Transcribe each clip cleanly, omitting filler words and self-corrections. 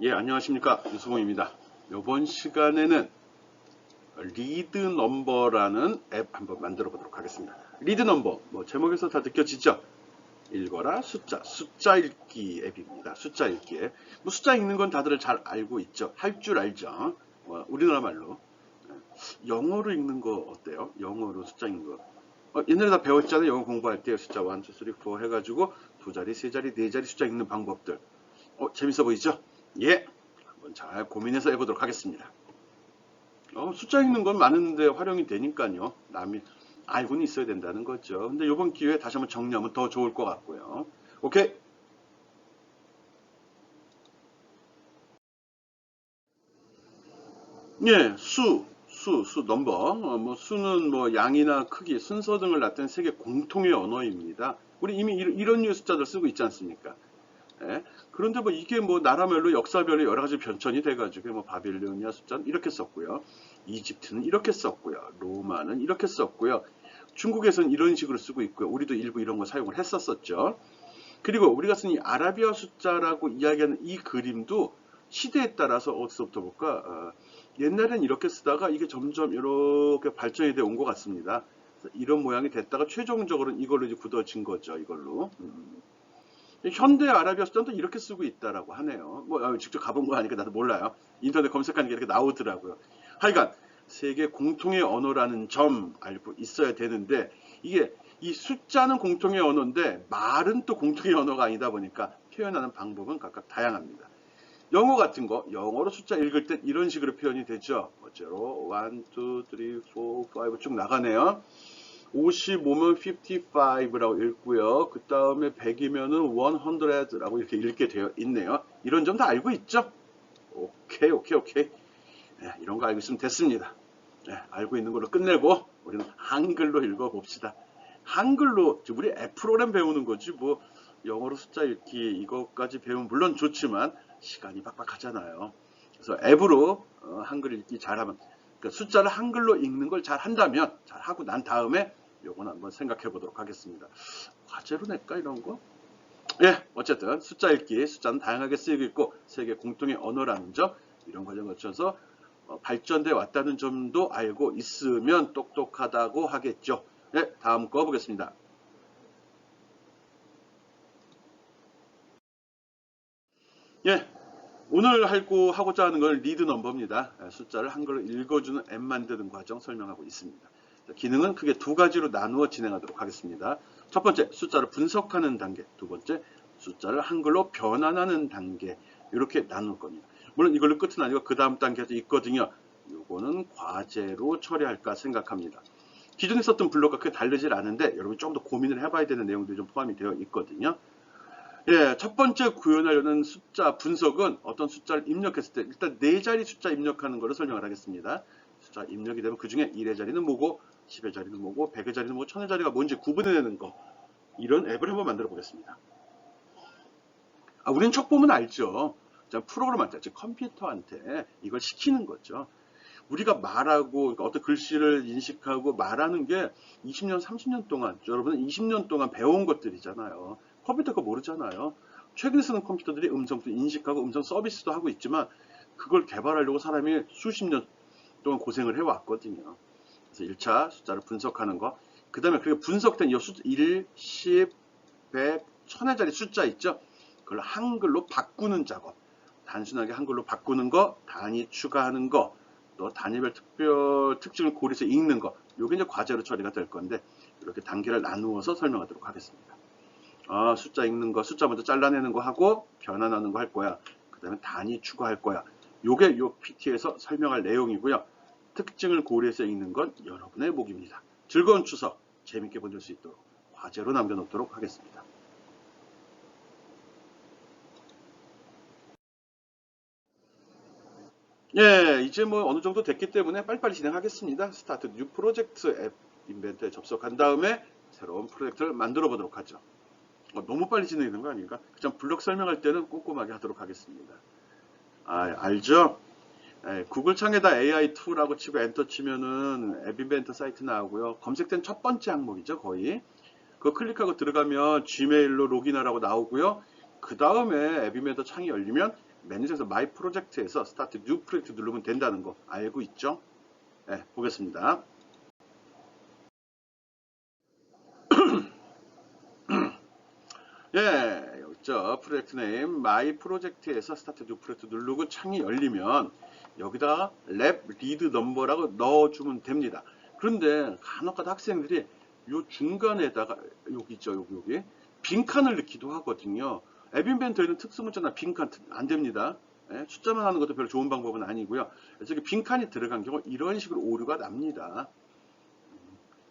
예, 안녕하십니까. 유승호입니다. 이번 시간에는 리드 넘버라는 앱 한번 만들어 보도록 하겠습니다. 리드 넘버, 제목에서 다 느껴지죠? 읽어라, 숫자 읽기 앱입니다. 숫자 읽기 앱. 숫자 읽는 건 다들 잘 알고 있죠? 할 줄 알죠? 우리나라 말로. 영어로 읽는 거 어때요? 영어로 숫자 읽는 거. 옛날에 다 배웠잖아요. 영어 공부할 때 숫자 1, 2, 3, 4 해가지고 두 자리, 세 자리, 네 자리 숫자 읽는 방법들. 재밌어 보이죠? 예. 한번 잘 고민해서 해보도록 하겠습니다. 숫자 읽는 건 많은데 활용이 되니까요. 남이 알고는 있어야 된다는 거죠. 근데 이번 기회에 다시 한번 정리하면 더 좋을 것 같고요. 오케이. 예, 수, 넘버. 수는 양이나 크기, 순서 등을 나타낸 세계 공통의 언어입니다. 우리 이미 이런 류의 숫자들 쓰고 있지 않습니까? 예. 그런데 이게 나라별로 역사별로 여러 가지 변천이 돼가지고 바빌로니아 숫자는 이렇게 썼고요. 이집트는 이렇게 썼고요. 로마는 이렇게 썼고요. 중국에서는 이런 식으로 쓰고 있고요. 우리도 일부 이런 거 사용을 했었었죠. 그리고 우리가 쓴 이 아라비아 숫자라고 이야기하는 이 그림도 시대에 따라서 어디서부터 볼까? 옛날엔 이렇게 쓰다가 이게 점점 이렇게 발전이 돼 온 것 같습니다. 이런 모양이 됐다가 최종적으로는 이걸로 이제 굳어진 거죠. 이걸로. 현대 아라비아 숫자도 이렇게 쓰고 있다라고 하네요. 직접 가본 거 아니까 나도 몰라요. 인터넷 검색하는 게 이렇게 나오더라고요. 하여간 세계 공통의 언어라는 점 알고 있어야 되는데 이게 이 숫자는 공통의 언어인데 말은 또 공통의 언어가 아니다 보니까 표현하는 방법은 각각 다양합니다. 영어 같은 거, 영어로 숫자 읽을 땐 이런 식으로 표현이 되죠. 0, 1, 2, 3, 4, 5 쭉 나가네요. 55면 55라고 읽고요. 그 다음에 100이면은 100라고 이렇게 읽게 되어 있네요. 이런 점 다 알고 있죠? 오케이. 네, 이런 거 알고 있으면 됐습니다. 네, 알고 있는 걸로 끝내고 우리는 한글로 읽어봅시다. 한글로 우리 앱 프로그램 배우는 거지 영어로 숫자 읽기 이것까지 배우면 물론 좋지만 시간이 빡빡하잖아요. 그래서 앱으로 한글 읽기 잘하면 그러니까 숫자를 한글로 읽는 걸 잘한다면 잘하고 난 다음에 요건 한번 생각해 보도록 하겠습니다. 과제로 낼까 이런 거? 예, 어쨌든 숫자 읽기, 숫자는 다양하게 쓰이고 있고 세계 공통의 언어라는 점 이런 과정 거쳐서 발전돼 왔다는 점도 알고 있으면 똑똑하다고 하겠죠. 예, 다음 거 보겠습니다. 예, 오늘 하고자 하는 건 리드 넘버입니다. 숫자를 한글로 읽어주는 앱 만드는 과정 설명하고 있습니다. 기능은 크게 두 가지로 나누어 진행하도록 하겠습니다. 첫 번째, 숫자를 분석하는 단계. 두 번째, 숫자를 한글로 변환하는 단계. 이렇게 나눌 겁니다. 물론 이걸로 끝은 아니고 그 다음 단계도 있거든요. 요거는 과제로 처리할까 생각합니다. 기존에 썼던 블록과 크게 다르질 않은데 여러분이 좀 더 고민을 해봐야 되는 내용들이 좀 포함이 되어 있거든요. 예, 첫 번째 구현하려는 숫자 분석은 어떤 숫자를 입력했을 때 일단 네 자리 숫자 입력하는 것을 설명을 하겠습니다. 숫자 입력이 되면 그 중에 1의 자리는 뭐고 10의 자리는 뭐고 100의 자리는 뭐고 1000의 자리가 뭔지 구분해내는 거 이런 앱을 한번 만들어 보겠습니다. 우리는 척 보면 알죠. 프로그램한테 즉 컴퓨터한테 이걸 시키는 거죠. 우리가 말하고 그러니까 어떤 글씨를 인식하고 말하는 게 20년, 30년 동안 여러분은 20년 동안 배운 것들이잖아요. 컴퓨터 거 모르잖아요. 최근에 쓰는 컴퓨터들이 음성도 인식하고 음성 서비스도 하고 있지만 그걸 개발하려고 사람이 수십 년 동안 고생을 해왔거든요. 그래서 1차 숫자를 분석하는 거. 그 다음에 그게 분석된 이 숫자 1, 10, 100, 1000의 자리 숫자 있죠. 그걸 한글로 바꾸는 작업. 단순하게 한글로 바꾸는 거, 단위 추가하는 거, 또 단위별 특징을 고려해서 읽는 거. 요게 이제 과제로 처리가 될 건데 이렇게 단계를 나누어서 설명하도록 하겠습니다. 숫자 읽는 거, 숫자 먼저 잘라내는 거 하고 변환하는 거 할 거야. 그 다음에 단위 추가할 거야. 요게 요 PT에서 설명할 내용이고요. 특징을 고려해서 읽는 건 여러분의 몫입니다. 즐거운 추석 재밌게 보낼 수 있도록 과제로 남겨놓도록 하겠습니다. 예, 이제 어느 정도 됐기 때문에 빨리빨리 진행하겠습니다. 스타트 뉴 프로젝트 앱 인벤트에 접속한 다음에 새로운 프로젝트를 만들어 보도록 하죠. 너무 빨리 진행되는 거 아닙니까? 그냥 블록 설명할 때는 꼼꼼하게 하도록 하겠습니다. 알죠? 구글 창에다 AI2라고 치고 엔터 치면은 앱 인벤터 사이트 나오고요. 검색된 첫 번째 항목이죠, 거의. 그거 클릭하고 들어가면 gmail로 로그인하라고 나오고요. 그 다음에 앱 인벤터 창이 열리면 메뉴에서 마이 프로젝트에서 스타트 뉴 프로젝트 누르면 된다는 거 알고 있죠? 네, 보겠습니다. 예, 여기 있죠. 프로젝트 네임 마이 프로젝트에서 스타트 뉴 프로젝트 누르고 창이 열리면 여기다가 랩 리드 넘버라고 넣어주면 됩니다. 그런데 간혹가다 학생들이 요 중간에다가 여기 있죠. 여기 빈칸을 넣기도 하거든요. 앱 인벤터리는 특수문자나 빈칸 안 됩니다. 예, 숫자만 하는 것도 별로 좋은 방법은 아니고요. 그래서 빈칸이 들어간 경우 이런 식으로 오류가 납니다.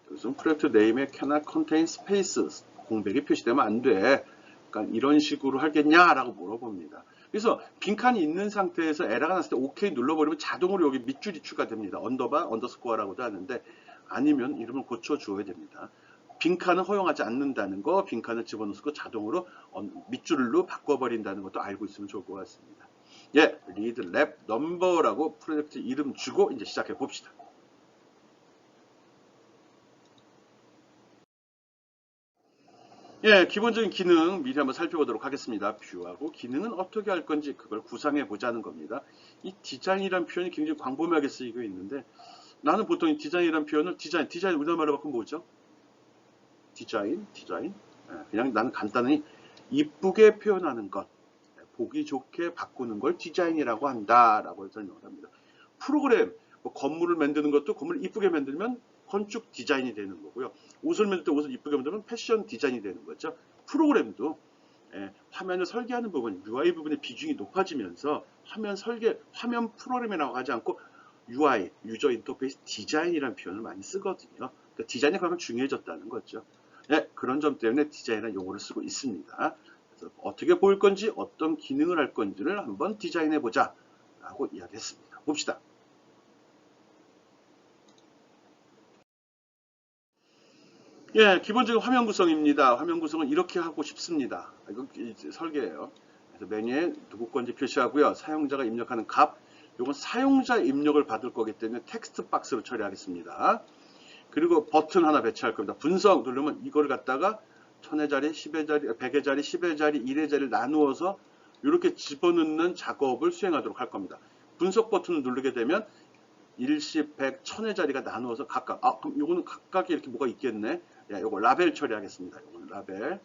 무슨 프로젝트 네임에 cannot contain spaces 공백이 표시되면 안 돼. 그러니까 이런 식으로 하겠냐라고 물어봅니다. 그래서 빈칸이 있는 상태에서 에러가 났을 때 OK 눌러버리면 자동으로 여기 밑줄이 추가됩니다. 언더바 언더스코어라고도 하는데 아니면 이름을 고쳐줘야 됩니다. 빈칸은 허용하지 않는다는 거, 빈칸을 집어넣고 자동으로 밑줄로 바꿔버린다는 것도 알고 있으면 좋을 것 같습니다. 예, 리드 랩 넘버라고 프로젝트 이름 주고 이제 시작해 봅시다. 예, 기본적인 기능 미리 한번 살펴보도록 하겠습니다. 뷰하고 기능은 어떻게 할 건지 그걸 구상해 보자는 겁니다. 이 디자인이란 표현이 굉장히 광범위하게 쓰이고 있는데 나는 보통 이 디자인이란 표현을 디자인 우리나라로 바꾸면 뭐죠? 디자인. 예, 그냥 나는 간단히 이쁘게 표현하는 것, 보기 좋게 바꾸는 걸 디자인이라고 한다라고 설명을 합니다. 프로그램, 뭐 건물을 만드는 것도 건물을 이쁘게 만들면 건축 디자인이 되는 거고요. 옷을 만들 때 옷을 이쁘게 만들면 패션 디자인이 되는 거죠. 프로그램도 화면을 설계하는 부분, UI 부분의 비중이 높아지면서 화면 프로그램이라고 하지 않고 UI, 유저 인터페이스 디자인이라는 표현을 많이 쓰거든요. 그러니까 디자인이 그만큼 중요해졌다는 거죠. 네, 그런 점 때문에 디자인이라는 용어를 쓰고 있습니다. 그래서 어떻게 보일 건지 어떤 기능을 할 건지를 한번 디자인해 보자 라고 이야기했습니다. 봅시다. 예, 기본적인 화면 구성입니다. 화면 구성은 이렇게 하고 싶습니다. 이거 설계예요. 그래서 메뉴에 누구 건지 표시하고요. 사용자가 입력하는 값, 이건 사용자 입력을 받을 거기 때문에 텍스트 박스로 처리하겠습니다. 그리고 버튼 하나 배치할 겁니다. 분석 누르면 이걸 갖다가 1000의 자리, 10의 자리, 100의 자리, 10의 자리, 1의 자리를 나누어서 이렇게 집어넣는 작업을 수행하도록 할 겁니다. 분석 버튼을 누르게 되면 10, 100, 1000의 자리가 나누어서 각각, 그럼 이거는 각각에 이렇게 뭐가 있겠네. 야, 이거 라벨 처리하겠습니다. 이거는 라벨.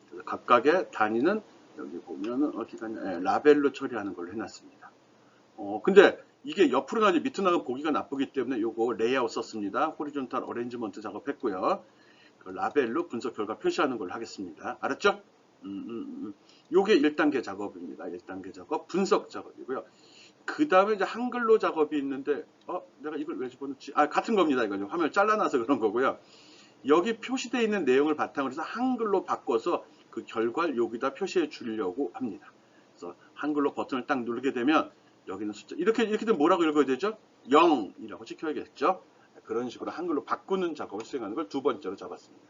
그래서 각각의 단위는 여기 보면은 어디 가냐. 라벨로 처리하는 걸로 해놨습니다. 근데 이게 옆으로 나지 밑으로 나가면 보기가 나쁘기 때문에 요거 레이아웃 썼습니다. 호리존탈 어레인지먼트 작업했고요. 그 라벨로 분석 결과 표시하는 걸로 하겠습니다. 알았죠? 요게 1단계 작업입니다. 1단계 작업, 분석 작업이고요. 그 다음에 이제 한글로 작업이 있는데, 내가 이걸 왜 집어넣지? 같은 겁니다. 이거 화면을 잘라놔서 그런 거고요. 여기 표시되어 있는 내용을 바탕으로 해서 한글로 바꿔서 그 결과를 여기다 표시해 주려고 합니다. 그래서 한글로 버튼을 딱 누르게 되면 여기는 숫자 이렇게 되면 뭐라고 읽어야 되죠? 0이라고 찍혀야겠죠? 그런 식으로 한글로 바꾸는 작업을 수행하는 걸 두 번째로 잡았습니다.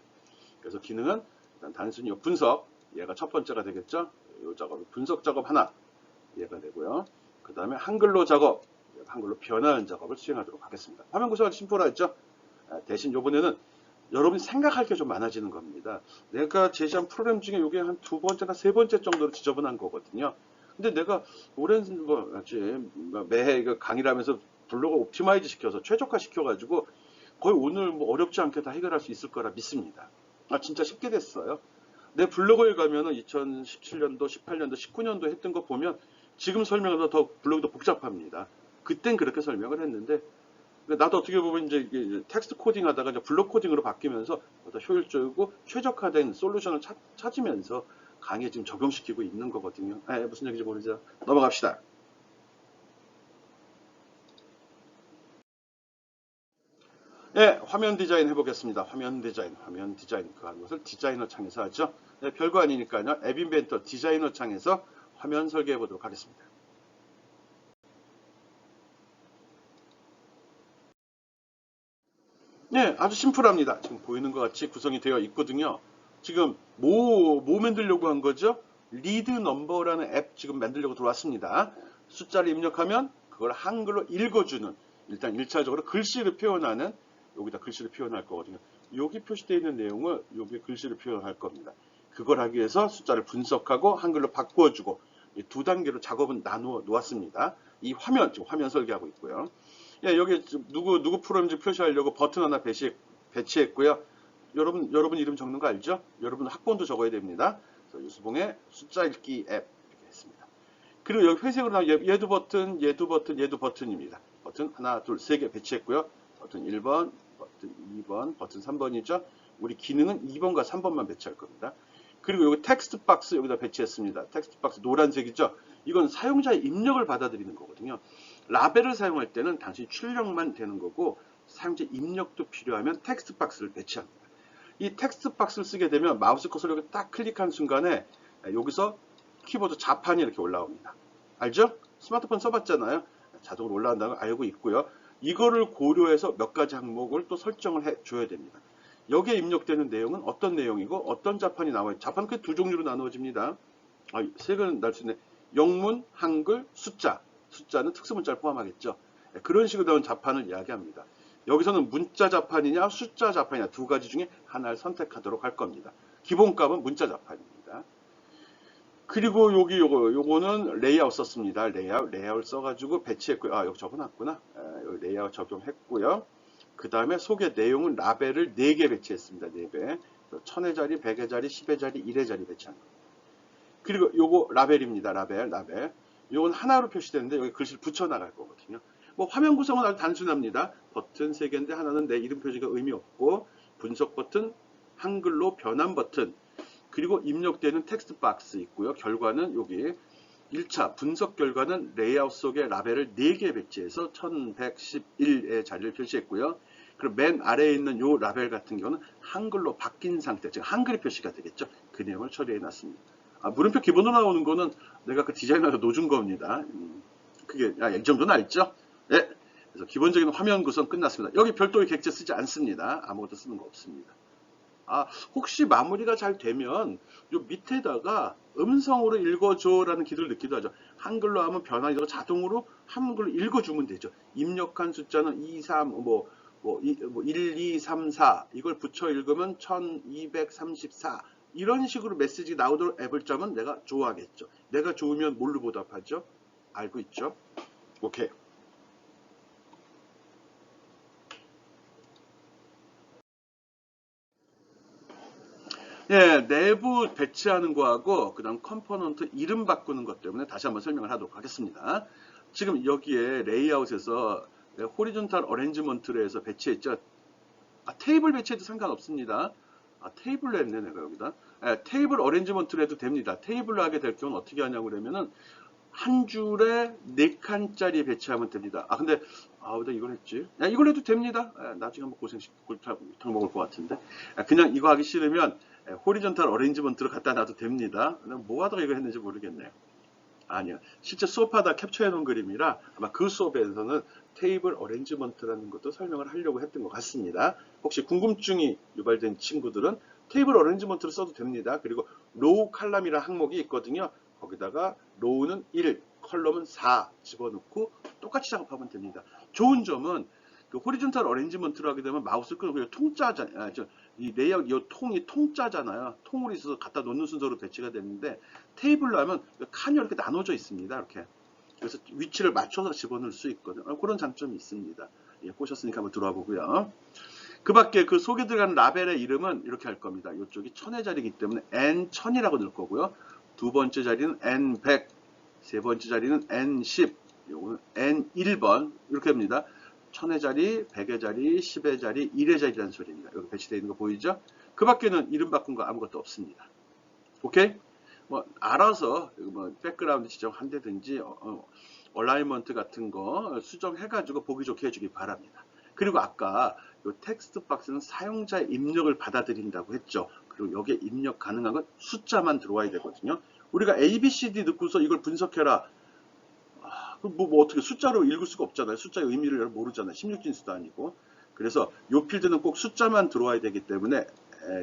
그래서 기능은 일단 단순히 분석, 얘가 첫 번째가 되겠죠? 이 작업, 분석 작업 하나 얘가 되고요. 그 다음에 한글로 작업, 한글로 변화하는 작업을 수행하도록 하겠습니다. 화면 구성은 심플하죠? 대신 이번에는 여러분이 생각할 게 좀 많아지는 겁니다. 내가 제시한 프로그램 중에 이게 한 두 번째나 세 번째 정도로 지저분한 거거든요. 근데 내가 오랜 매해 강의를 하면서 블로그 옵티마이즈 시켜서 최적화 시켜가지고 거의 오늘 뭐 어렵지 않게 다 해결할 수 있을 거라 믿습니다. 진짜 쉽게 됐어요. 내 블로그에 가면은 2017년도, 18년도, 19년도 했던 거 보면 지금 설명보다 더 블로그도 복잡합니다. 그땐 그렇게 설명을 했는데 나도 어떻게 보면 이제 텍스트 코딩 하다가 이제 블록 코딩으로 바뀌면서 더 효율적이고 최적화된 솔루션을 찾으면서 강의에 지금 적용시키고 있는 거거든요. 무슨 얘기인지 모르죠. 넘어갑시다. 네, 화면 디자인 해보겠습니다. 화면 디자인 그 하는 것을 디자이너 창에서 하죠. 네, 별거 아니니까요. 앱 인벤터 디자이너 창에서 화면 설계해 보도록 하겠습니다. 네, 아주 심플합니다. 지금 보이는 것 같이 구성이 되어 있거든요. 지금 뭐 만들려고 한 거죠? 리드 넘버라는 앱 지금 만들려고 들어왔습니다. 숫자를 입력하면 그걸 한글로 읽어주는, 일단 1차적으로 글씨를 표현하는, 여기다 글씨를 표현할 거거든요. 여기 표시되어 있는 내용을 여기 글씨를 표현할 겁니다. 그걸 하기 위해서 숫자를 분석하고 한글로 바꾸어주고 이 두 단계로 작업은 나누어 놓았습니다. 이 화면, 지금 화면 설계하고 있고요. 예, 여기 누구 프로그램인지 표시하려고 버튼 하나 배치했고요. 여러분 이름 적는 거 알죠? 여러분 학번도 적어야 됩니다. 그래서 유수봉의 숫자 읽기 앱 이렇게 했습니다. 그리고 여기 회색으로 나온 얘도 버튼, 얘도 버튼, 얘도 버튼입니다. 버튼 하나, 둘, 세 개 배치했고요. 버튼 1번, 버튼 2번, 버튼 3번이죠. 우리 기능은 2번과 3번만 배치할 겁니다. 그리고 여기 텍스트 박스 여기다 배치했습니다. 텍스트 박스 노란색이죠. 이건 사용자의 입력을 받아들이는 거거든요. 라벨을 사용할 때는 단순히 출력만 되는 거고 사용자 입력도 필요하면 텍스트 박스를 배치합니다. 이 텍스트 박스를 쓰게 되면 마우스 커서를 여기 딱 클릭한 순간에 여기서 키보드 자판이 이렇게 올라옵니다. 알죠? 스마트폰 써봤잖아요. 자동으로 올라간다는 걸 알고 있고요. 이거를 고려해서 몇 가지 항목을 또 설정을 해줘야 됩니다. 여기에 입력되는 내용은 어떤 내용이고 어떤 자판이 나와요. 자판은 그 두 종류로 나누어집니다. 세 개는 날 수 있네. 영문, 한글, 숫자. 숫자는 특수문자를 포함하겠죠. 그런 식으로 나온 자판을 이야기합니다. 여기서는 문자 자판이냐 숫자 자판이냐 두 가지 중에 하나를 선택하도록 할 겁니다. 기본값은 문자 자판입니다. 그리고 요거는 레이아웃 썼습니다. 레이아웃 써가지고 배치했고요. 여기 적어놨구나. 여기 레이아웃 적용했고요. 그 다음에 소개 내용은 라벨을 4개 배치했습니다. 4배. 1000의 자리, 100의 자리, 10의 자리, 1의 자리 배치한 겁니다. 그리고 요거 라벨입니다. 라벨. 요건 하나로 표시되는데 여기 글씨를 붙여 나갈 거거든요. 뭐 화면 구성은 아주 단순합니다. 버튼 3개인데 하나는 내 이름 표시가 의미 없고 분석 버튼, 한글로 변환 버튼, 그리고 입력되는 텍스트 박스 있고요. 결과는 여기 1차 분석 결과는 레이아웃 속에 라벨을 4개 배치해서 1111의 자리를 표시했고요. 그리고 맨 아래에 있는 요 라벨 같은 경우는 한글로 바뀐 상태, 즉 한글이 표시가 되겠죠. 그 내용을 처리해 놨습니다. 물음표 기본으로 나오는 거는 내가 그 디자인하다 놓은 겁니다. 그게 이 정도는 알죠? 네. 그래서 기본적인 화면 구성 끝났습니다. 여기 별도의 객체 쓰지 않습니다. 아무것도 쓰는 거 없습니다. 혹시 마무리가 잘 되면 요 밑에다가 음성으로 읽어줘라는 기도를 넣기도 하죠. 한글로 하면 변환이 되고 자동으로 한글로 읽어주면 되죠. 입력한 숫자는 2, 3, 1, 2, 3, 4 이걸 붙여 읽으면 1234 이런 식으로 메시지 나오도록 앱을 짜면 내가 좋아하겠죠. 내가 좋으면 뭘로 보답하죠? 알고 있죠? 오케이. 예, 내부 배치하는 거하고 그다음 컴포넌트 이름 바꾸는 것 때문에 다시 한번 설명을 하도록 하겠습니다. 지금 여기에 레이아웃에서 호리존탈 어레인지먼트를 해서 배치했죠. 테이블 배치해도 상관없습니다. 테이블로 했네 내가 여기다. 테이블 어레인지먼트를 해도 됩니다. 테이블로 하게 될 경우는 어떻게 하냐고 그러면은 한 줄에 4칸짜리 배치하면 됩니다. 근데 왜 이걸 했지? 이걸 해도 됩니다. 나중에 한번 골탕 먹을 것 같은데. 그냥 이거 하기 싫으면 호리존탈 어레인지먼트로 갖다 놔도 됩니다. 뭐 하다가 이거 했는지 모르겠네요. 아니요. 실제 수업하다 캡처해 놓은 그림이라 아마 그 수업에서는 테이블 어레인지먼트라는 것도 설명을 하려고 했던 것 같습니다. 혹시 궁금증이 유발된 친구들은 테이블 어레인지먼트를 써도 됩니다. 그리고 로우 칼럼이라는 항목이 있거든요. 거기다가 로우는 1, 컬럼은 4 집어넣고 똑같이 작업하면 됩니다. 좋은 점은 그 호리존탈 어레인지먼트를 하게 되면 마우스를 끄고 통짜잖아요. 이 레이아웃, 이 통이 통짜잖아요. 통으로 있어서 갖다 놓는 순서로 배치가 되는데 테이블로 하면 칸이 이렇게 나눠져 있습니다. 이렇게. 그래서 위치를 맞춰서 집어넣을 수 있거든요. 그런 장점이 있습니다. 보셨으니까 한번 들어와 보고요. 그 밖에 그 속에 들어가는 라벨의 이름은 이렇게 할 겁니다. 이쪽이 1000의 자리이기 때문에 N1000이라고 넣을 거고요. 두 번째 자리는 N100, 세 번째 자리는 N10, 요거는 N1번 이렇게 합니다. 1000의 자리, 100의 자리, 10의 자리, 1의 자리라는 소리입니다. 여기 배치되어 있는 거 보이죠? 그 밖에는 이름 바꾼 거 아무것도 없습니다. 오케이? 알아서 백그라운드 지정한다든지 얼라이먼트 같은 거 수정해가지고 보기 좋게 해주기 바랍니다. 그리고 아까 이 텍스트 박스는 사용자의 입력을 받아들인다고 했죠. 그리고 여기에 입력 가능한 건 숫자만 들어와야 되거든요. 우리가 A, B, C, D 넣고서 이걸 분석해라. 어떻게 숫자로 읽을 수가 없잖아요. 숫자의 의미를 모르잖아요. 16진수도 아니고. 그래서 이 필드는 꼭 숫자만 들어와야 되기 때문에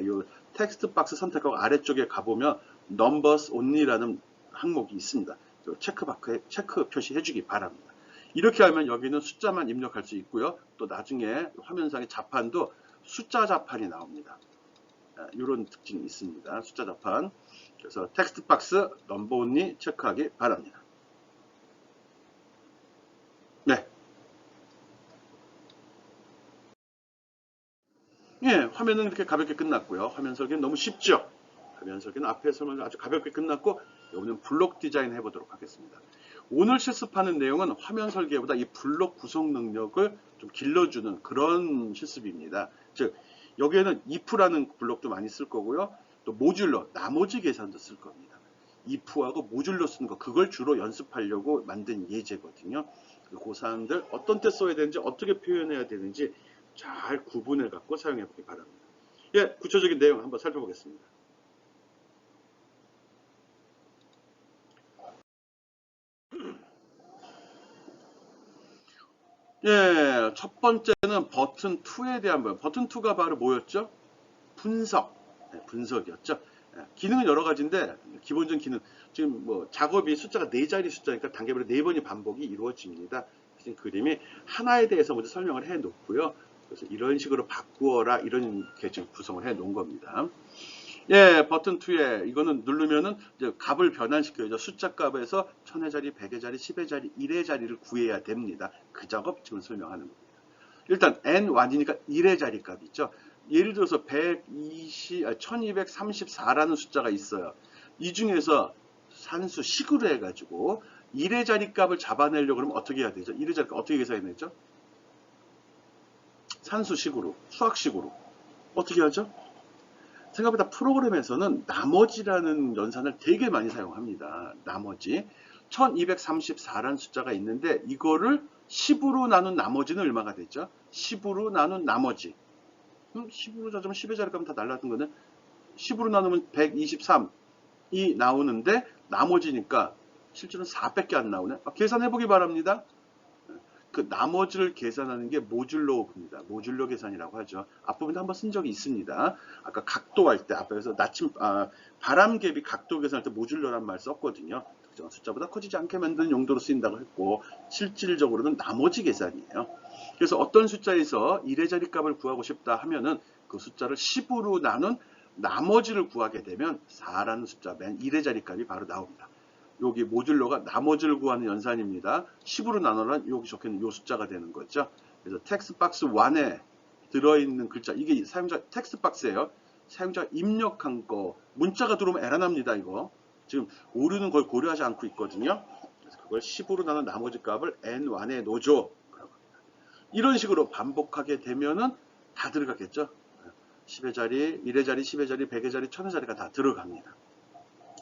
이 텍스트 박스 선택하고 아래쪽에 가보면 Numbers Only라는 항목이 있습니다. 체크 표시해 주기 바랍니다. 이렇게 하면 여기는 숫자만 입력할 수 있고요. 또 나중에 화면상의 자판도 숫자 자판이 나옵니다. 이런 특징이 있습니다. 숫자 자판. 그래서 텍스트 박스 넘버 온리 체크하기 바랍니다. 네. 예, 화면은 이렇게 가볍게 끝났고요. 화면 설계는 너무 쉽죠? 화면 설계는 앞에 설명을 아주 가볍게 끝났고, 이번엔 블록 디자인 해보도록 하겠습니다. 오늘 실습하는 내용은 화면 설계보다 이 블록 구성 능력을 좀 길러주는 그런 실습입니다. 즉, 여기에는 if라는 블록도 많이 쓸 거고요. 또 모듈러, 나머지 계산도 쓸 겁니다. if하고 모듈러 쓰는 거, 그걸 주로 연습하려고 만든 예제거든요. 그 사항들 어떤 때 써야 되는지, 어떻게 표현해야 되는지 잘 구분해 갖고 사용해 보기 바랍니다. 예, 구체적인 내용 한번 살펴보겠습니다. 예, 첫 번째는 버튼 2에 대한 부분. 버튼 2가 바로 뭐였죠? 분석. 네, 분석이었죠. 예, 기능은 여러 가지인데 기본적인 기능. 지금 뭐 작업이 숫자가 4자리 숫자니까 단계별로 4번이 반복이 이루어집니다. 그림이 하나에 대해서 먼저 설명을 해 놓고요. 그래서 이런 식으로 바꾸어라 이런 게 지금 구성을 해 놓은 겁니다. 예, 버튼 2에 이거는 누르면은 이제 값을 변환시켜야죠. 숫자 값에서 1000의 자리, 100의 자리, 10의 자리, 1의 자리를 구해야 됩니다. 그 작업 지금 설명하는 겁니다. 일단 n1이니까 1의 자리 값 있죠. 예를 들어서 1234라는 숫자가 있어요. 이 중에서 산수 식으로 해가지고 1의 자리 값을 잡아내려고 그러면 어떻게 해야 되죠? 1의 자리 값 어떻게 계산해야죠? 산수식으로, 수학식으로. 어떻게 하죠? 생각보다 프로그램에서는 나머지라는 연산을 되게 많이 사용합니다. 나머지. 1234라는 숫자가 있는데 이거를 10으로 나눈 나머지는 얼마가 되죠? 10으로 나눈 나머지. 10으로 자자면 10의 자리값은 다 날라든 거네. 10으로 나누면 123이 나오는데 나머지니까 실제로는 4밖에 안 나오네. 계산해 보기 바랍니다. 그 나머지를 계산하는 게 모듈러입니다. 모듈러 계산이라고 하죠. 앞부분도 한번 쓴 적이 있습니다. 아까 각도 할 때 앞에서 바람갭이 각도 계산할 때 모듈러란 말 썼거든요. 특정한 숫자보다 커지지 않게 만드는 용도로 쓰인다고 했고 실질적으로는 나머지 계산이에요. 그래서 어떤 숫자에서 1의 자리 값을 구하고 싶다 하면은 그 숫자를 10으로 나눈 나머지를 구하게 되면 4라는 숫자 맨 1의 자리 값이 바로 나옵니다. 여기 모듈러가 나머지를 구하는 연산입니다. 10으로 나누면 여기 적혀있는 이 숫자가 되는 거죠. 그래서 텍스트 박스 1에 들어있는 글자, 이게 사용자 텍스트 박스예요. 사용자가 입력한 거, 문자가 들어오면 에러 납니다. 이거 지금 오류는 걸 고려하지 않고 있거든요. 그래서 그걸 10으로 나눈 나머지 값을 n1에 넣어줘. 이런 식으로 반복하게 되면은 다 들어가겠죠. 10의 자리, 1의 자리, 10의 자리, 100의 자리, 1000의 자리가 다 들어갑니다.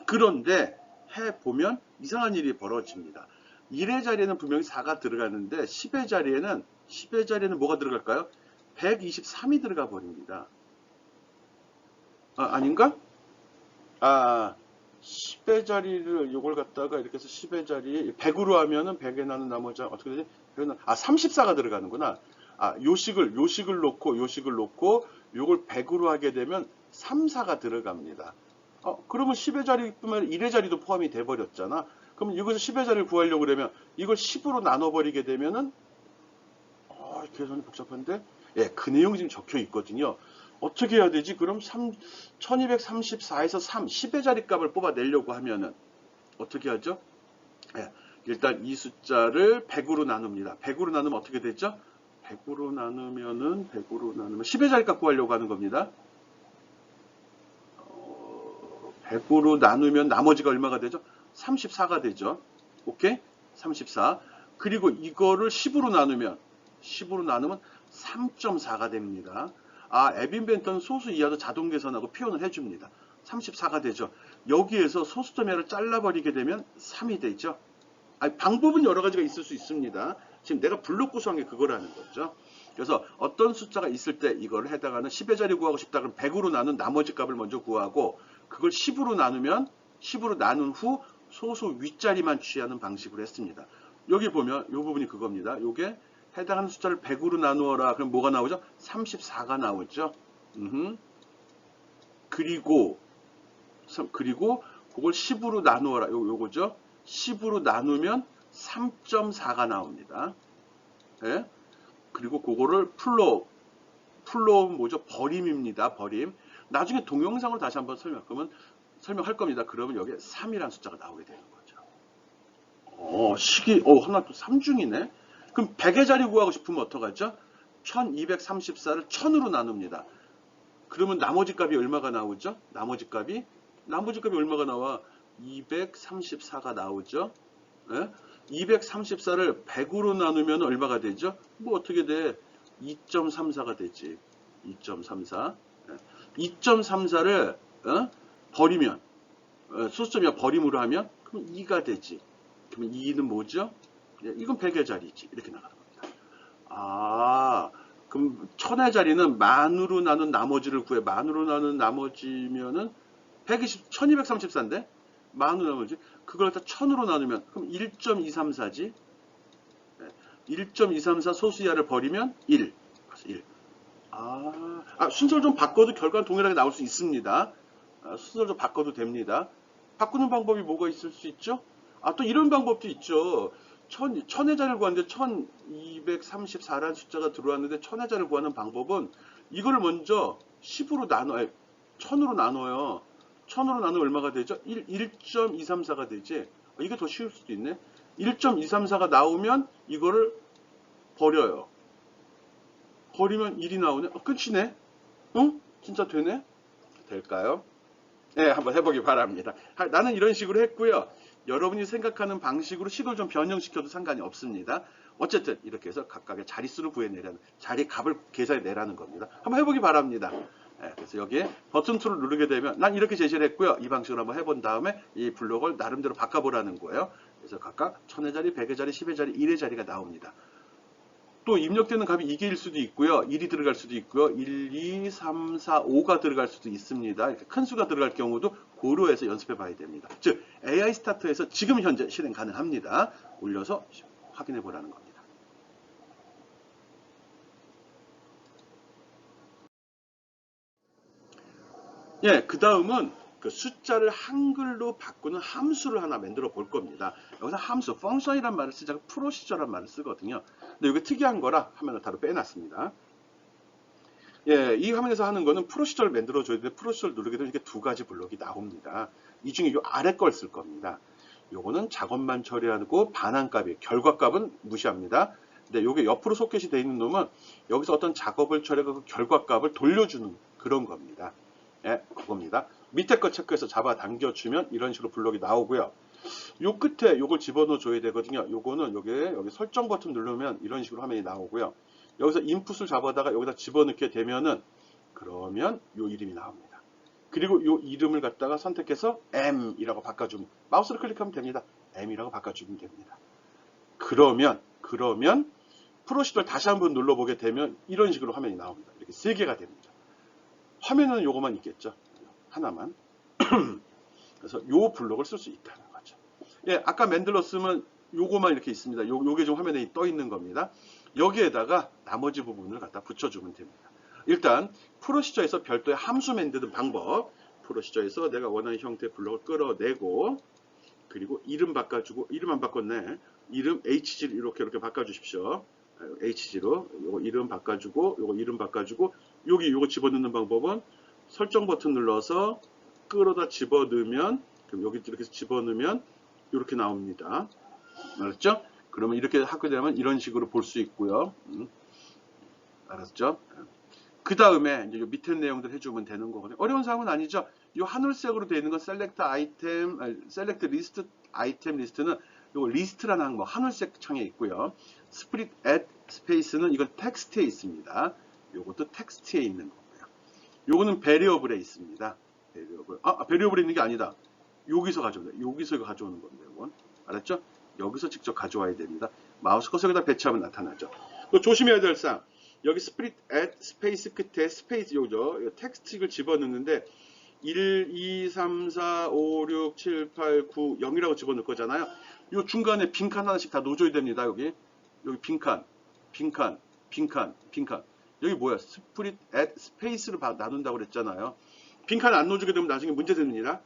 그런데 해보면 이상한 일이 벌어집니다. 1의 자리에는 분명히 4가 들어가는데 10의 자리에는 뭐가 들어갈까요? 123이 들어가 버립니다. 아닌가? 10의 자리를 요걸 갖다가 이렇게 해서 10의 자리 100으로 하면은 100에 나는 나머지 어떻게 되지? 34가 들어가는구나. 요식을 놓고 요걸 100으로 하게 되면 3, 4가 들어갑니다. 그러면 10의 자리뿐만 1의 자리도 포함이 돼 버렸잖아. 그럼 여기서 10의 자리를 구하려고 그러면 이걸 10으로 나눠 버리게 되면은 계산이 복잡한데? 예, 그 내용이 지금 적혀 있거든요. 어떻게 해야 되지? 그럼 1234에서 3, 10의 자리 값을 뽑아내려고 하면은 어떻게 하죠? 예, 일단 이 숫자를 100으로 나눕니다. 100으로 나누면 어떻게 되죠? 100으로 나누면 10의 자리 값 구하려고 하는 겁니다. 100으로 나누면 나머지가 얼마가 되죠? 34가 되죠. 오케이? 34. 그리고 이거를 10으로 나누면 3.4가 됩니다. 앱인벤터는 소수 이하도 자동 계산하고 표현을 해줍니다. 34가 되죠. 여기에서 소수점야를 잘라버리게 되면 3이 되죠. 방법은 여러 가지가 있을 수 있습니다. 지금 내가 블록 구성한 게 그거라는 거죠. 그래서 어떤 숫자가 있을 때 이걸 해당하는 10의 자리 구하고 싶다 그러면 100으로 나눈 나머지 값을 먼저 구하고 그걸 10으로 나눈 후 소수 윗자리만 취하는 방식으로 했습니다. 여기 보면 이 부분이 그겁니다. 이게 해당하는 숫자를 100으로 나누어라. 그럼 뭐가 나오죠? 34가 나오죠. 그리고 그걸 10으로 나누어라. 요거죠. 10으로 나누면 3.4가 나옵니다. 예? 그리고 그거를 풀로 뭐죠? 버림입니다. 버림. 나중에 동영상으로 다시 한번 설명. 그러면 설명할 겁니다. 그러면 여기에 3이라는 숫자가 나오게 되는 거죠. 하나 또 3중이네? 그럼 100의 자리 구하고 싶으면 어떡하죠? 1234를 1000으로 나눕니다. 그러면 나머지 값이 얼마가 나오죠? 나머지 값이 얼마가 나와? 234가 나오죠? 예? 234를 100으로 나누면 얼마가 되죠? 뭐 어떻게 돼? 2.34가 되지. 2.34. 2.34를 버리면 소수점이야 버림으로 하면 그럼 2가 되지. 그러면 2는 뭐죠? 이건 100의 자리지. 이렇게 나가는 겁니다. 그럼 1000의 자리는 만으로 나눈 나머지를 구해. 만으로 나눈 나머지면은 1234인데 만으로 나머지 그걸 갖다 1000으로 나누면 그럼 1.234지. 1.234 소수 이하를 버리면 1. 그래서 1. 순서를 좀 바꿔도 결과는 동일하게 나올 수 있습니다. 순서를 좀 바꿔도 됩니다. 바꾸는 방법이 뭐가 있을 수 있죠? 또 이런 방법도 있죠. 1000의 자리를 구하는데 1234라는 숫자가 들어왔는데 1000의 자리를 구하는 방법은 이거를 먼저 10으로 나눠, 1000으로 나눠요. 1000으로 나누면 얼마가 되죠? 1.234가 되지. 이게 더 쉬울 수도 있네. 1.234가 나오면 이거를 버려요. 버리면 1이 나오네. 끝이네. 진짜 되네? 될까요? 네, 한번 해보기 바랍니다. 나는 이런 식으로 했고요. 여러분이 생각하는 방식으로 식을 좀 변형시켜도 상관이 없습니다. 어쨌든 이렇게 해서 각각의 자릿수를 구해내라는, 자리 값을 계산해내라는 겁니다. 한번 해보기 바랍니다. 네, 그래서 여기에 버튼 2를 누르게 되면 난 이렇게 제시를 했고요. 이 방식으로 한번 해본 다음에 이 블록을 나름대로 바꿔보라는 거예요. 그래서 각각 1000의 자리, 100의 자리, 10의 자리, 1의 자리가 나옵니다. 또 입력되는 값이 2개일 수도 있고요. 1이 들어갈 수도 있고요. 1, 2, 3, 4, 5가 들어갈 수도 있습니다. 이렇게 큰 수가 들어갈 경우도 고려해서 연습해 봐야 됩니다. 즉 AI 스타터에서 지금 현재 실행 가능합니다. 올려서 확인해 보라는 겁니다. 예, 그 다음은 그 숫자를 한글로 바꾸는 함수를 하나 만들어 볼 겁니다. 여기서 함수, 펑션이란 말을 쓰지 않고 프로시저란 말을 쓰거든요. 근데 이게 특이한 거라 화면을 따로 빼놨습니다. 예, 이 화면에서 하는 거는 프로시저를 만들어 줘야 되는데 프로시저를 누르게 되면 이렇게 두 가지 블록이 나옵니다. 이 중에 이 아래 걸 쓸 겁니다. 요거는 작업만 처리하고 반환값이 결과값은 무시합니다. 근데 요게 옆으로 소켓이 되어 있는 놈은 여기서 어떤 작업을 처리하고 그 결과값을 돌려주는 그런 겁니다. 예, 그겁니다. 밑에 거 체크해서 잡아당겨주면 이런 식으로 블록이 나오고요. 요 끝에 요걸 집어넣어 줘야 되거든요. 요거는 여기 설정 버튼 누르면 이런 식으로 화면이 나오고요. 여기서 인풋을 잡아다가 여기다 집어넣게 되면은 그러면 요 이름이 나옵니다. 그리고 요 이름을 갖다가 선택해서 M이라고 바꿔주면 마우스를 클릭하면 됩니다. M이라고 바꿔주면 됩니다. 그러면 프로시저를 다시 한번 눌러보게 되면 이런 식으로 화면이 나옵니다. 이렇게 세 개가 됩니다. 화면에는 요거만 있겠죠. 하나만. 그래서 요 블록을 쓸 수 있다는 거죠. 예, 아까 만들었으면 요거만 이렇게 있습니다. 요게 좀 화면에 떠 있는 겁니다. 여기에다가 나머지 부분을 갖다 붙여주면 됩니다. 일단 프로시저에서 별도의 함수 만드는 방법. 프로시저에서 내가 원하는 형태의 블록을 끌어내고 그리고 이름 바꿔주고 이름 안 바꿨네. 이름 HG로 이렇게 바꿔주십시오. HG로 요거 이름 바꿔주고 요거 이름 바꿔주고 여기 요거 집어넣는 방법은 설정 버튼 눌러서 끌어다 집어넣으면 그럼 여기 이렇게 집어넣으면 이렇게 나옵니다. 알았죠? 그러면 이렇게 하게 되면 이런 식으로 볼 수 있고요. 알았죠? 그 다음에 이제 요 밑에 내용들 해주면 되는 거거든요. 어려운 사항은 아니죠. 이 하늘색으로 되어 있는 건 셀렉트 아이템, 셀렉트 리스트 아이템 리스트는 요 리스트라는 항목 하늘색 창에 있고요. 스프릿 앳 스페이스는 이건 텍스트에 있습니다. 요것도 텍스트에 있는 거고요. 요거는 베리어블에 있습니다. 베리어블. 베리어블에 있는 게 아니다. 여기서 가져오는 여기서 가져오는 건데 이건 알았죠? 여기서 직접 가져와야 됩니다. 마우스 커서에다 배치하면 나타나죠. 또 조심해야 될 사항. 여기 스프릿 앳 스페이스 끝에 스페이스 요죠. 텍스트를 집어넣는데 1, 2, 3, 4, 5, 6, 7, 8, 9, 0이라고 집어넣을 거잖아요. 요 중간에 빈칸 하나씩 다 놓아줘야 됩니다. 여기 빈칸. 여기 뭐야? 스프릿 앳 스페이스로 나눈다고 그랬잖아요. 빈칸 안 넣어주게 되면 나중에 문제 됩니다.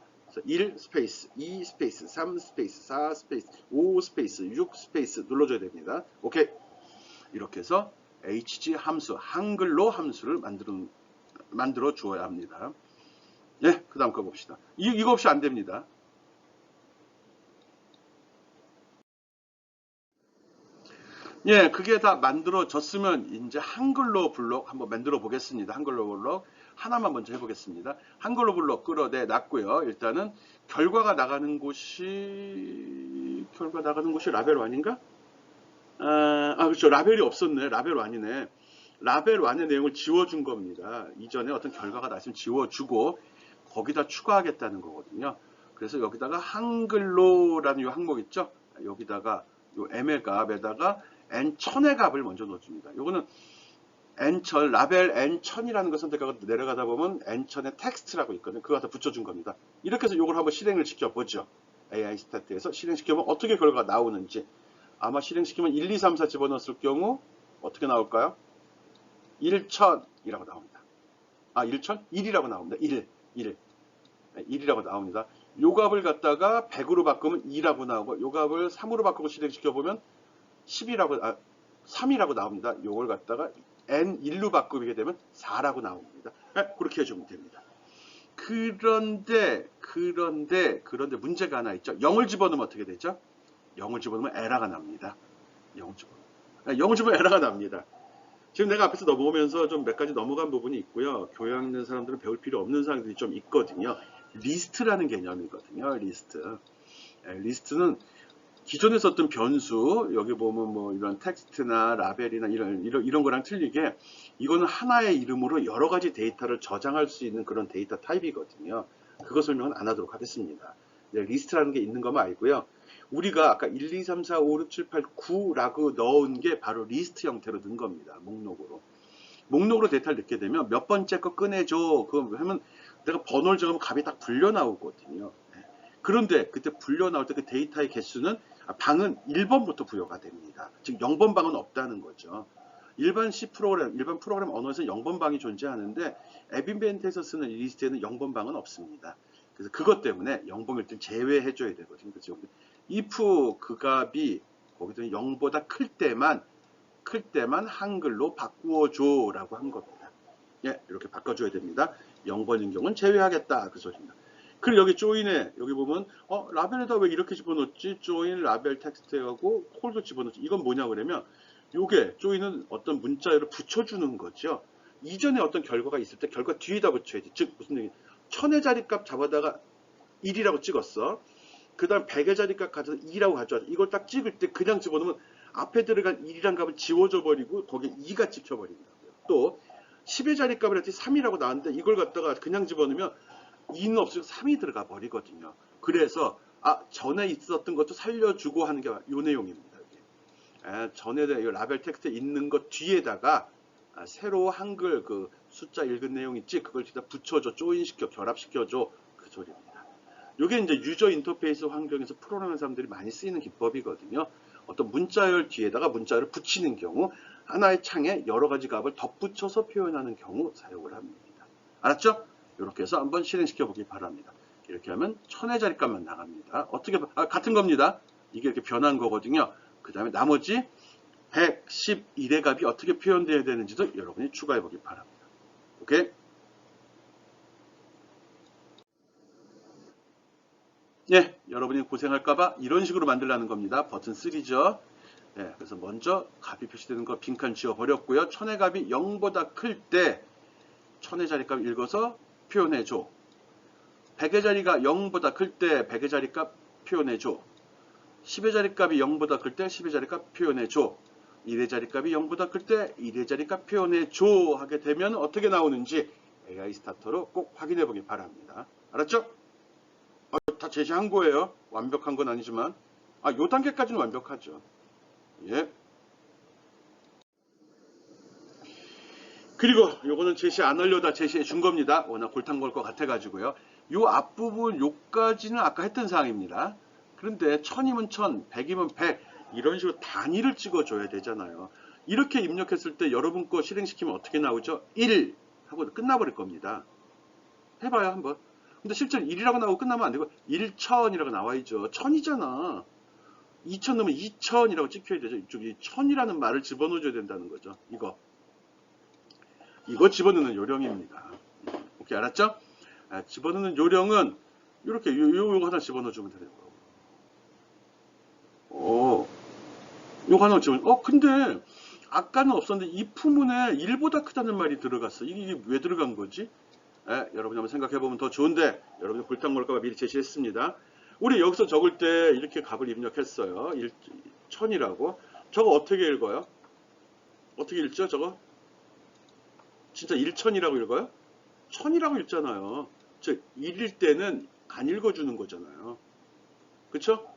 1 스페이스, 2 스페이스, 3 스페이스, 4 스페이스, 5 스페이스, 6 스페이스 눌러줘야 됩니다. 오케이. 이렇게 해서 HG 함수, 한글로 함수를 만들어 주어야 합니다. 예, 그 다음 거 봅시다. 이거 없이 안 됩니다. 예, 그게 다 만들어졌으면 이제 한글로 블록 한번 만들어 보겠습니다. 한글로 블록 하나만 먼저 해보겠습니다. 한글로 블록 끌어내 놨고요. 일단은 결과 나가는 곳이 라벨 1인가? 그렇죠. 라벨이 없었네. 라벨 1이네. 라벨 1의 내용을 지워준 겁니다. 이전에 어떤 결과가 나왔으면 지워주고 거기다 추가하겠다는 거거든요. 그래서 여기다가 한글로라는 이 항목 있죠? 여기다가 요 m의 값에다가 n1000의 값을 먼저 넣어줍니다. 요거는 n1000, 라벨 n1000이라는 걸 선택하고 내려가다 보면 n1000의 텍스트라고 있거든요. 그거 갖다 붙여준 겁니다. 이렇게 해서 요걸 한번 실행을 시켜보죠. AI 스타트에서 실행시켜보면 어떻게 결과가 나오는지. 아마 실행시키면 1, 2, 3, 4 집어넣었을 경우 어떻게 나올까요? 1000이라고 나옵니다. 1000? 1이라고 나옵니다. 1이라고 나옵니다. 요 값을 갖다가 100으로 바꾸면 2라고 나오고 요 값을 3으로 바꾸고 실행시켜보면 3이라고 나옵니다. 요걸 갖다가 n1로 바꾸게 되면 4라고 나옵니다. 그렇게 해주면 됩니다. 그런데 문제가 하나 있죠. 0을 집어넣으면 어떻게 되죠? 0을 집어넣으면 에러가 납니다. 0을 집어넣으면 에러가 납니다. 지금 내가 앞에서 넘어오면서 좀 몇 가지 넘어간 부분이 있고요. 교양 있는 사람들은 배울 필요 없는 사람들이 좀 있거든요. 리스트라는 개념이거든요. 리스트는 기존에 썼던 변수, 여기 보면 뭐 이런 텍스트나 라벨이나 이런 거랑 틀리게 이거는 하나의 이름으로 여러 가지 데이터를 저장할 수 있는 그런 데이터 타입이거든요. 그거 설명은 안 하도록 하겠습니다. 리스트라는 게 있는 것만 알고요. 우리가 아까 1, 2, 3, 4, 5, 6, 7, 8, 9라고 넣은 게 바로 리스트 형태로 넣은 겁니다. 목록으로 데이터를 넣게 되면 몇 번째 거 꺼내줘. 그거 하면 내가 번호를 적으면 값이 딱 불려 나오거든요. 그런데 그때 불려 나올 때 그 데이터의 개수는 방은 1번부터 부여가 됩니다. 즉 0번 방은 없다는 거죠. 일반 프로그램 언어에서는 0번 방이 존재하는데 앱인벤트에서 쓰는 리스트에는 0번 방은 없습니다. 그래서 그것 때문에 0번을 일단 제외해 줘야 되거든요. 그래서 if 그 값이 거기서 0보다 클 때만 한글로 바꾸어 줘라고 한 겁니다. 예, 이렇게 바꿔줘야 됩니다. 0번인 경우는 제외하겠다 그 소리입니다. 그리고 여기 조인에 여기 보면 라벨에다 왜 이렇게 집어넣지? 조인 라벨 텍스트하고 홀도 집어넣지. 이건 뭐냐 그러면 요게 조인은 어떤 문자열을 붙여주는 거죠. 이전에 어떤 결과가 있을 때 결과 뒤에다 붙여야지. 즉 무슨 얘기? 1000의 자리값 잡아다가 1이라고 찍었어. 그 다음 100의 자리값 가져서 2라고 가져와서 이걸 딱 찍을 때 그냥 집어넣으면 앞에 들어간 1이란 값을 지워져 버리고 거기에 2가 찍혀버린다고요. 또 10의 자리값을 했더니 3이라고 나왔는데 이걸 갖다가 그냥 집어넣으면 2는 없으면 3이 들어가 버리거든요. 그래서 전에 있었던 것도 살려주고 하는 게 이 내용입니다. 전에 라벨 텍스트에 있는 것 뒤에다가 새로 한글 그 숫자 읽은 내용 있지? 그걸 뒤에다 붙여줘, 조인시켜, 결합시켜줘 그 소리입니다. 이게 이제 유저 인터페이스 환경에서 프로그램하는 사람들이 많이 쓰이는 기법이거든요. 어떤 문자열 뒤에다가 문자열을 붙이는 경우 하나의 창에 여러 가지 값을 덧붙여서 표현하는 경우 사용을 합니다. 알았죠? 이렇게 해서 한번 실행시켜 보기 바랍니다. 이렇게 하면 1000의 자리값만 나갑니다. 어떻게 같은 겁니다. 이게 이렇게 변한 거거든요. 그 다음에 나머지 111의 값이 어떻게 표현되어야 되는지도 여러분이 추가해 보기 바랍니다. 오케이? 예, 여러분이 고생할까봐 이런 식으로 만들라는 겁니다. 버튼 3죠. 예, 그래서 먼저 값이 표시되는 거 빈칸 지워버렸고요. 1000의 값이 0보다 클 때 1000의 자리값 읽어서 표현해줘. 100의 자리가 0보다 클 때 100의 자리값 표현해줘. 10의 자리값이 0보다 클 때 10의 자리값 표현해줘. 1의 자리값이 0보다 클 때 1의 자리값 표현해줘 하게 되면 어떻게 나오는지 AI 스타터로 꼭 확인해 보기 바랍니다. 알았죠? 다 제시한 거예요. 완벽한 건 아니지만 요 단계까지는 완벽하죠. 예. 그리고 요거는 제시 안 하려다 제시해 준 겁니다. 워낙 골탕 먹을 것 같아 가지고요. 요 앞부분 요까지는 아까 했던 사항입니다. 그런데 1000이면 1000, 100이면 100 이런 식으로 단위를 찍어줘야 되잖아요. 이렇게 입력했을 때 여러분 거 실행시키면 어떻게 나오죠? 1 하고 끝나버릴 겁니다. 해봐요 한번. 근데 실제로 1이라고 나오고 끝나면 안 되고 1000이라고 나와야죠. 1000이잖아. 2000 넣으면 2000이라고 찍혀야 되죠. 이쪽이 1000이라는 말을 집어넣어줘야 된다는 거죠. 이거 집어넣는 요령입니다. 오케이 알았죠? 집어넣는 요령은 이렇게 요거 하나 집어넣어주면 되는 거고. 요거 하나 집어넣어. 근데 아까는 없었는데 if 문에 1보다 크다는 말이 들어갔어. 이게 왜 들어간 거지? 여러분이 한번 생각해보면 더 좋은데 여러분이 골탕 먹을까봐 미리 제시했습니다. 우리 여기서 적을 때 이렇게 값을 입력했어요. 1000이라고. 저거 어떻게 읽어요? 어떻게 읽죠? 저거? 진짜 1000이라고 읽어요? 1000이라고 읽잖아요. 즉 1일 때는 안 읽어주는 거잖아요. 그쵸?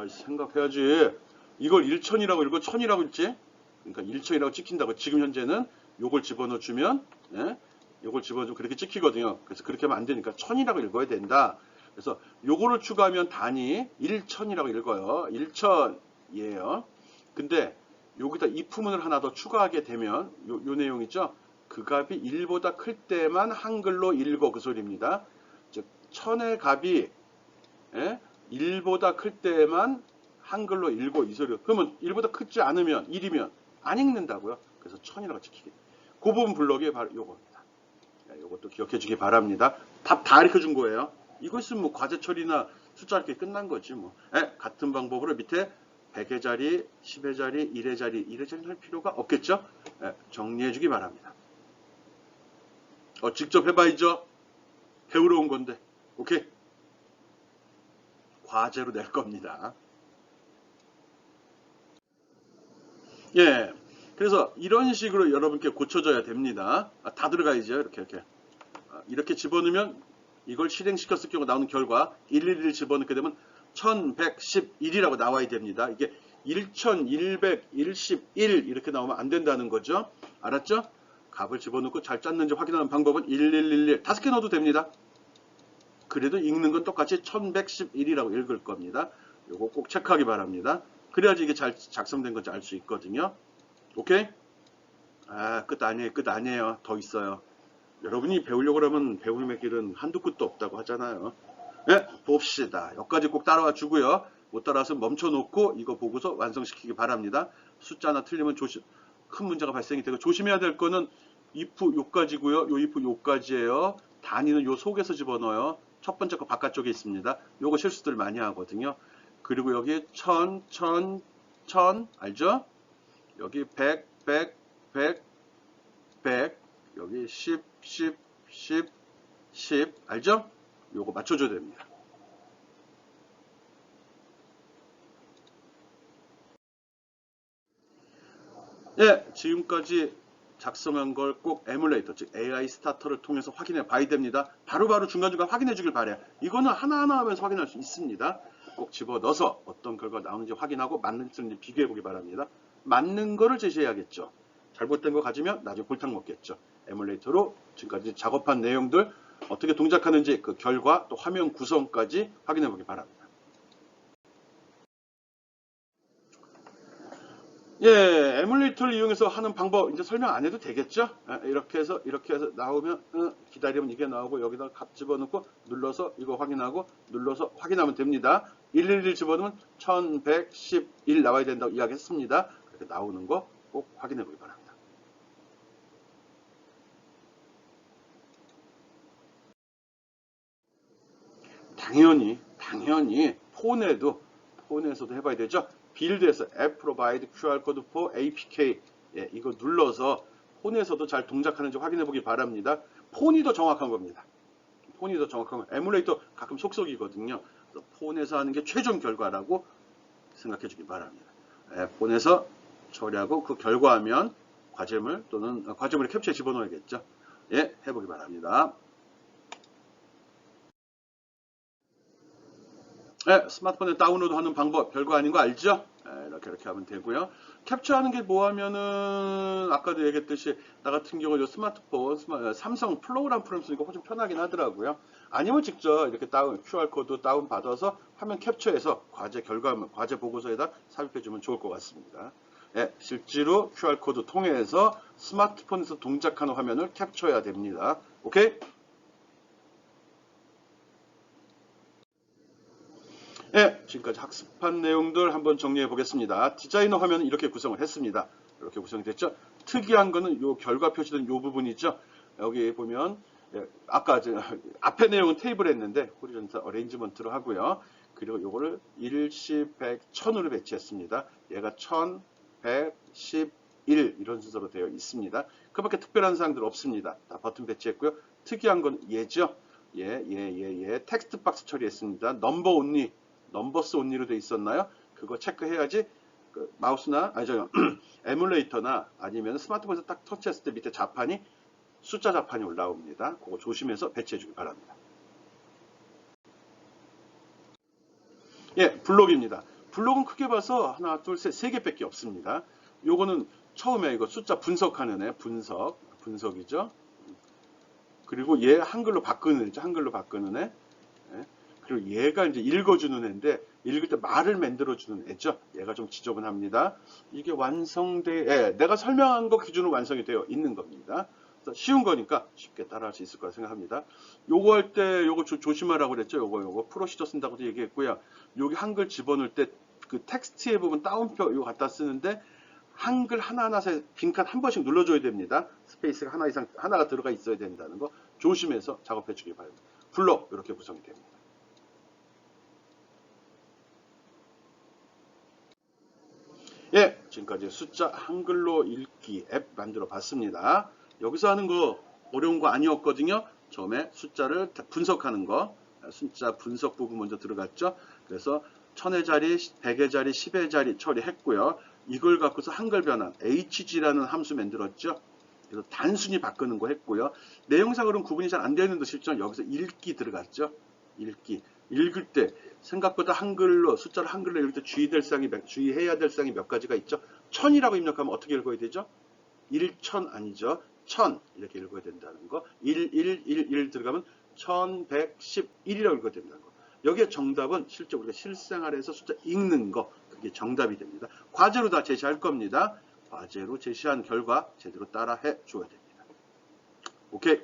생각해야지. 이걸 1000이라고 읽고 1000이라고 읽지? 그러니까 1000이라고 찍힌다고. 지금 현재는 요걸 집어넣어주면 요걸 집어넣으면 그렇게 찍히거든요. 그래서 그렇게 하면 안 되니까 1000이라고 읽어야 된다. 그래서 요거를 추가하면 단위 1000이라고 읽어요. 1000이에요. 근데 여기다 if문을 하나 더 추가하게 되면 요 내용이죠. 그 값이 1보다 클 때만 한글로 읽어, 그 소리입니다. 즉 1000의 값이 1보다 클 때만 한글로 읽어, 이 소리. 그러면 1보다 크지 않으면 1이면 안 읽는다고요. 그래서 1000이라고 찍히게. 그 부분 블럭이 바로 요겁니다. 요것도 기억해 주기 바랍니다. 답 다 가르쳐 준 거예요. 이거 있으면 뭐 과제 처리나 숫자 이렇게 끝난 거지 뭐. 같은 방법으로 밑에 100의 자리, 10의 자리, 1의 자리, 1의 자리 할 필요가 없겠죠? 정리해 주기 바랍니다. 직접 해봐야죠. 배우러 온 건데. 오케이? 과제로 낼 겁니다. 그래서 이런 식으로 여러분께 고쳐져야 됩니다. 다 들어가야죠. 이렇게 집어넣으면 이걸 실행시켰을 경우 나오는 결과 111을 집어넣게 되면 1111이라고 나와야 됩니다. 이게 1111 이렇게 나오면 안 된다는 거죠. 알았죠? 값을 집어넣고 잘 짰는지 확인하는 방법은 1111 5개 넣어도 됩니다. 그래도 읽는 건 똑같이 1111이라고 읽을 겁니다. 요거 꼭 체크하기 바랍니다. 그래야지 이게 잘 작성된 건지 알 수 있거든요. 오케이? 끝 아니에요. 끝 아니에요. 더 있어요. 여러분이 배우려고 하면 배움의 길은 한두 끝도 없다고 하잖아요. 봅시다. 여기까지 꼭 따라와 주고요. 못 따라와서 멈춰놓고 이거 보고서 완성시키기 바랍니다. 숫자 하나 틀리면 큰 문제가 발생이 되고, 조심해야 될 거는 if 요까지고요. 요 if 요까지예요. 단위는 요 속에서 집어넣어요. 첫 번째 거 바깥쪽에 있습니다. 요거 실수들 많이 하거든요. 그리고 여기 1000 알죠? 여기 100 여기 10 알죠? 요거 맞춰줘야 됩니다. 지금까지 작성한 걸 꼭 에뮬레이터, 즉 AI 스타터를 통해서 확인해 봐야 됩니다. 바로바로 중간중간 확인해 주길 바래요. 이거는 하나하나 하면서 확인할 수 있습니다. 꼭 집어넣어서 어떤 결과가 나오는지 확인하고 맞는지 비교해 보기 바랍니다. 맞는 거를 제시해야겠죠. 잘못된 거 가지면 나중에 골탕 먹겠죠. 에뮬레이터로 지금까지 작업한 내용들 어떻게 동작하는지 그 결과 또 화면 구성까지 확인해 보기 바랍니다. 에뮬레이터를 이용해서 하는 방법 이제 설명 안 해도 되겠죠? 이렇게 해서 나오면 기다리면 이게 나오고 여기다 값 집어넣고 눌러서 이거 확인하고 눌러서 확인하면 됩니다. 111 집어넣으면 1111 나와야 된다고 이야기했습니다. 이렇게 나오는 거 꼭 확인해 보기 바랍니다. 당연히 폰에서도 해봐야 되죠. 빌드에서 App Provide QR Code for APK 이거 눌러서 폰에서도 잘 동작하는지 확인해 보기 바랍니다. 폰이 더 정확한 겁니다. 폰이 더 정확한 거. 에뮬레이터 가끔 속속이거든요. 그래서 폰에서 하는 게 최종 결과라고 생각해 주기 바랍니다. 폰에서 처리하고 그 결과하면 과제물 또는 과제물에 캡처에 집어넣어야겠죠. 해보기 바랍니다. 스마트폰에 다운로드하는 방법 별거 아닌 거 알죠? 이렇게 하면 되고요. 캡처하는 게 뭐하면은 아까도 얘기했듯이 나 같은 경우 요 스마트폰 삼성 플로우라는 프로그램 쓰니까 훨씬 편하긴 하더라고요. 아니면 직접 이렇게 QR 코드 다운 받아서 화면 캡처해서 과제 결과물 과제 보고서에다 삽입해 주면 좋을 것 같습니다. 실제로 QR 코드 통해서 스마트폰에서 동작하는 화면을 캡처해야 됩니다. 오케이? 지금까지 학습한 내용들 한번 정리해 보겠습니다. 디자이너 화면은 이렇게 구성을 했습니다. 이렇게 구성이 됐죠. 특이한 거는 요 결과 표시된 요 부분이죠. 여기 보면 예, 아까 앞에 내용은 테이블에 했는데 호리존탈 어레인지먼트로 하고요. 그리고 요거를 10, 100, 1000으로 배치했습니다. 얘가 1000, 100, 10, 1 이런 순서로 되어 있습니다. 그밖에 특별한 사항들 없습니다. 다 버튼 배치했고요. 특이한 건 얘죠. 예. 텍스트 박스 처리했습니다. 넘버 온리, 넘버스 온리로 되어 있었나요? 그거 체크해야지 그 마우스나 에뮬레이터나 아니면 스마트폰에서 딱 터치했을 때 밑에 자판이 숫자 자판이 올라옵니다. 그거 조심해서 배치해 주기 바랍니다. 예, 블록입니다. 블록은 크게 봐서 하나, 둘, 셋, 세 개밖에 없습니다. 요거는 처음에 이거 숫자 분석하는 애, 분석이죠. 그리고 얘 한글로 바꾸는 애죠. 한글로 바꾸는 애. 예. 그리고 얘가 이제 읽어주는 애인데 읽을 때 말을 만들어주는 애죠. 얘가 좀 지저분합니다. 이게 내가 설명한 거 기준으로 완성이 되어 있는 겁니다. 쉬운 거니까 쉽게 따라할 수 있을 거라 생각합니다. 요거 할 때 요거 조심하라고 그랬죠. 요거 프로시저 쓴다고도 얘기했고요. 여기 한글 집어넣을 때 그 텍스트의 부분 따옴표 이거 갖다 쓰는데 한글 하나하나 빈칸 한 번씩 눌러줘야 됩니다. 스페이스가 하나 이상 하나가 들어가 있어야 된다는 거 조심해서 작업해 주기 바랍니다. 블록 이렇게 구성이 됩니다. 예, 지금까지 숫자 한글로 읽기 앱 만들어 봤습니다. 여기서 하는 거 어려운 거 아니었거든요. 처음에 숫자를 분석하는 거, 숫자 분석 부분 먼저 들어갔죠. 그래서 1000의 자리, 100의 자리, 10의 자리 처리했고요. 이걸 갖고서 한글 변환, hg라는 함수 만들었죠. 그래서 단순히 바꾸는 거 했고요. 내용상으로는 구분이 잘 안 되는 듯 실제로 여기서 읽기 들어갔죠. 읽기. 읽을 때 생각보다 한글로 숫자를 한글로 읽을 때 주의해야 될 사항이 몇 가지가 있죠. 1000이라고 입력하면 어떻게 읽어야 되죠? 1000 아니죠. 1000 이렇게 읽어야 된다는 거. 1111 들어가면 1111이라고 읽어야 된다는 거. 여기에 정답은 실제 우리가 실생활에서 숫자 읽는 거 그게 정답이 됩니다. 과제로 다 제시할 겁니다. 과제로 제시한 결과 제대로 따라해 줘야 됩니다. 오케이.